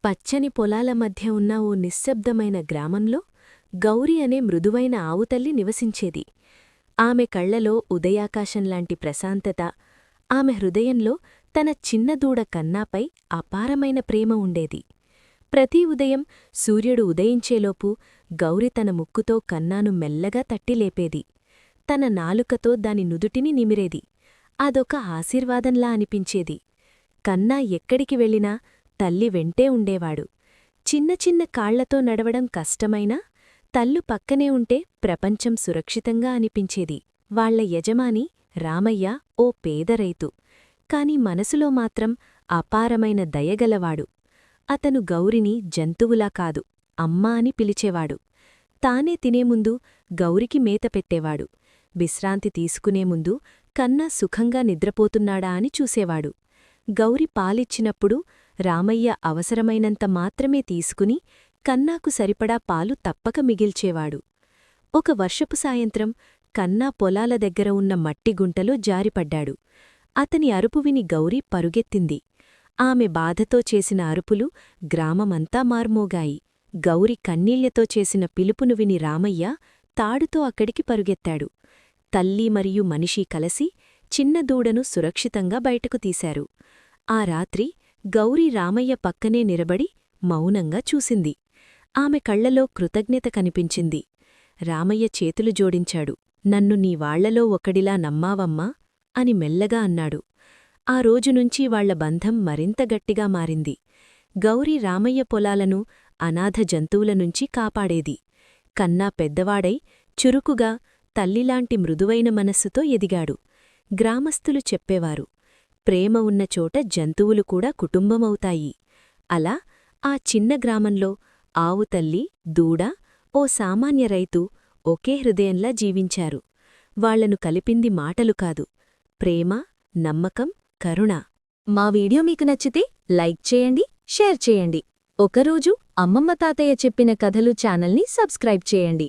పచ్చని పొలాల మధ్య ఉన్న ఓ నిశ్శబ్దమైన గ్రామంలో గౌరి అనే మృదువైన ఆవుతల్లి నివసించేది. ఆమె కళ్లలో ఉదయాకాశంలాంటి ప్రశాంతత, ఆమె హృదయంలో తన చిన్న దూడ కన్నాపై అపారమైన ప్రేమ ఉండేది. ప్రతి ఉదయం సూర్యుడు ఉదయించేలోపు గౌరి తన ముక్కుతో కన్నాను మెల్లగా తట్టిలేపేది. తన నాలుకతో దాని నుదుటిని నిమిరేది. అదొక ఆశీర్వాదంలా అనిపించేది. కన్నా ఎక్కడికి వెళ్ళినా తల్లి వెంటే ఉండేవాడు. చిన్న చిన్న కాళ్లతో నడవడం కష్టమైనా తల్లు పక్కనే ఉంటే ప్రపంచం సురక్షితంగా అనిపించేది. వాళ్ల యజమాని రామయ్య ఓ పేదరైతు, కాని మనసులో మాత్రం అపారమైన దయగలవాడు. అతను గౌరిని జంతువులా కాదు, అమ్మా అని పిలిచేవాడు. తానే తినేముందు గౌరికి మేత పెట్టేవాడు. విశ్రాంతి తీసుకునే ముందు కన్నా సుఖంగా నిద్రపోతున్నాడా అని చూసేవాడు. గౌరి పాలిచ్చినప్పుడు రామయ్య అవసరమైనంత మాత్రమే తీసుకుని కన్నాకు సరిపడా పాలు తప్పక మిగిల్చేవాడు. ఒక వర్షపు సాయంత్రం కన్నా పొలాల దగ్గర ఉన్న మట్టిగుంటలో జారిపడ్డాడు. అతని అరుపు విని గౌరి పరుగెత్తింది. ఆమె బాధతో చేసిన అరుపులు గ్రామమంతా మార్మోగాయి. గౌరి కన్నీళ్లతో చేసిన పిలుపును విని రామయ్య తాడుతో అక్కడికి పరుగెత్తాడు. తల్లి మరియు మనిషి కలసి చిన్న దూడను సురక్షితంగా బయటకు తీశారు. ఆ రాత్రి గౌరి రామయ్య పక్కనే నిలబడి మౌనంగా చూసింది. ఆమె కళ్లలో కృతజ్ఞత కనిపించింది. రామయ్య చేతులు జోడించాడు. నన్ను నీ వాళ్లలో ఒకడిలా నమ్మావమ్మా అని మెల్లగా అన్నాడు. ఆ రోజునుంచి వాళ్ల బంధం మరింత గట్టిగా మారింది. గౌరి రామయ్య పొలాలను అనాథ జంతువులనుంచి కాపాడేది. కన్నా పెద్దవాడై చురుకుగా తల్లిలాంటి మృదువైన మనస్సుతో ఎదిగాడు. గ్రామస్థులు చెప్పేవారు, ప్రేమ ఉన్న చోట జంతువులు కూడా కుటుంబమవుతాయి. అలా ఆ చిన్న గ్రామంలో ఆవు తల్లి, దూడ, ఓ సామాన్య రైతు ఒకే హృదయంలా జీవించారు. వాళ్లను కలిపింది మాటలు కాదు, ప్రేమ, నమ్మకం, కరుణ. మా వీడియో మీకు నచ్చితే లైక్ చేయండి, షేర్ చేయండి. ఒకరోజు అమ్మమ్మ తాతయ్య చెప్పిన కథలు ఛానల్ని సబ్స్క్రైబ్ చేయండి.